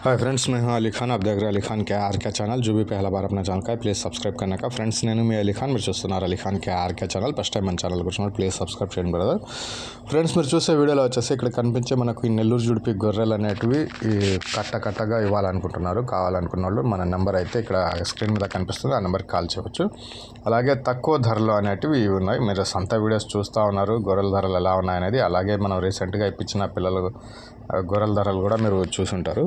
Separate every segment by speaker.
Speaker 1: Hi friends, मैं हूं अली खान। आप देख रहे हैं अली खान के आर के ఛానల్। जो भी पहला बार अपना ఛానల్ का प्लीज़ సబ్స్క్రైబ్ करने का। ఫ్రెండ్స్, నేను మీ అలీ ఖాన్, మీరు చూస్తున్నారు Ali Khan K R K channel. First time మన ఛానల్ కూర్చున్నారు, ప్లీజ్ సబ్స్క్రైబ్ చేయండి బ్రదర్. ఫ్రెండ్స్, మీరు చూసే వీడియోలో వచ్చేసి ఇక్కడ కనిపించే మనకు ఈ నెల్లూరు జుడిపి గొర్రెలు అనేటివి ఈ కట్టగా ఇవ్వాలనుకుంటున్నారు. కావాలనుకున్న వాళ్ళు మన నెంబర్ అయితే ఇక్కడ స్క్రీన్ మీద కనిపిస్తుంది, ఆ నెంబర్కి కాల్ చేయవచ్చు. అలాగే తక్కువ ధరలు అనేటివి ఉన్నాయి. మీరు సొంత వీడియోస్ చూస్తూ ఉన్నారు, గొర్రెల ధరలు ఎలా ఉన్నాయనేది. అలాగే మనం రీసెంట్గా ఇప్పించిన పిల్లలు గొర్రెల ధరలు కూడా మీరు చూసుంటారు.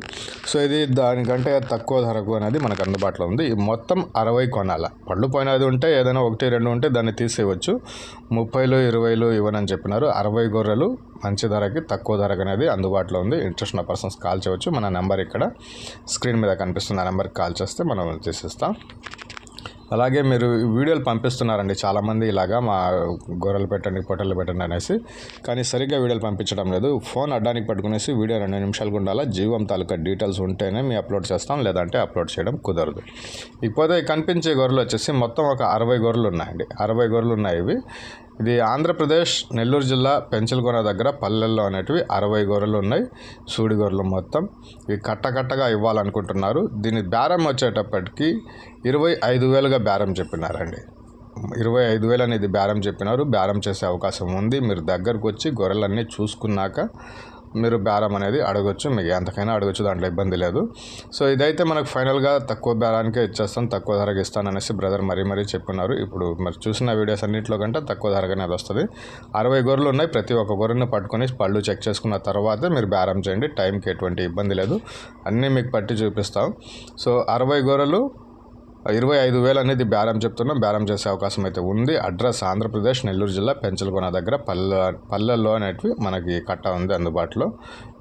Speaker 1: సో ఇది దానికంటే తక్కువ ధరకు అనేది మనకు అందుబాటులో ఉంది. మొత్తం 60 కొనాల. పళ్ళు పోయినది ఉంటే ఏదైనా 1-2 ఉంటే దాన్ని తీసేయవచ్చు. 30, 20 ఇవ్వనని చెప్పినారు. 60 గొర్రెలు మంచి ధరకి తక్కువ ధరకు అనేది అందుబాటులో ఉంది. ఇంట్రెస్ట్ ఉన్న పర్సన్స్ కాల్ చేయవచ్చు. మన నెంబర్ ఇక్కడ స్క్రీన్ మీద కనిపిస్తుంది, ఆ నెంబర్కి కాల్ చేస్తే మనం తీసిస్తాం. అలాగే మీరు వీడియోలు పంపిస్తున్నారండి చాలామంది, ఇలాగా మా గొర్రెలు పెట్టండి, పొట్టలు పెట్టండి అనేసి. కానీ సరిగ్గా వీడియోలు పంపించడం లేదు. ఫోన్ అడ్డానికి పట్టుకునేసి వీడియో 2 నిమిషాలకు ఉండాలా. జీవం తాలూకా డీటెయిల్స్ ఉంటేనే మేము అప్లోడ్ చేస్తాం, లేదంటే అప్లోడ్ చేయడం కుదరదు. ఇకపోతే కనిపించే గొర్రెలు వచ్చేసి మొత్తం ఒక 60 గొర్రెలు ఉన్నాయండి. 60 గొర్రెలు ఉన్నాయి. ఇది ఆంధ్రప్రదేశ్ నెల్లూరు జిల్లా పెంచలకొన దగ్గర పల్లెల్లో అనేటివి 60 గొర్రెలు ఉన్నాయి. సూడి గొర్రెలు మొత్తం ఇవి కట్టగా ఇవ్వాలనుకుంటున్నారు. దీని బేరం వచ్చేటప్పటికి 25,000గా బేరం చెప్పినారండి. 25,000 అనేది బేరం చెప్పినారు. బేరం చేసే అవకాశం ఉంది. మీరు దగ్గరకు వచ్చి గొర్రెలన్నీ చూసుకున్నాక మీరు బేరం అనేది అడగొచ్చు. మీకు ఎంతకైనా అడగొచ్చు, దాంట్లో ఇబ్బంది లేదు. సో ఇదైతే మనకు ఫైనల్గా తక్కువ బేరానికే ఇచ్చేస్తాం, తక్కువ ధరకి ఇస్తాననేసి బ్రదర్ మరీ చెప్పున్నారు. ఇప్పుడు మరి చూసిన వీడియోస్ అన్నింటిలో కంటే తక్కువ ధరగా అనేది వస్తుంది. 60 గొర్రెలు ఉన్నాయి. ప్రతి ఒక్క గొర్రెను పట్టుకొని పళ్ళు చెక్ చేసుకున్న తర్వాతే మీరు బేరం చేయండి. టైంకి ఎటువంటి ఇబ్బంది లేదు, అన్నీ మీకు పట్టి చూపిస్తాం. సో 60 గొర్రెలు 25,000 అనేది బేరం చెప్తున్నాం. బేరం చేసే అవకాశం అయితే ఉంది. అడ్రస్ ఆంధ్రప్రదేశ్ నెల్లూరు జిల్లా పెంచలకొన దగ్గర పల్లెల్లో అనేటివి మనకి కట్ట ఉంది అందుబాటులో.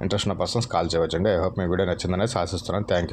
Speaker 1: ఇంట్రెస్ట్ ఉన్న పర్సన్స్ కాల్ చేయవచ్చండి. ఐ హోప్ మీ వీడియో నచ్చిందనేసి ఆశిస్తున్నాను. Thank you.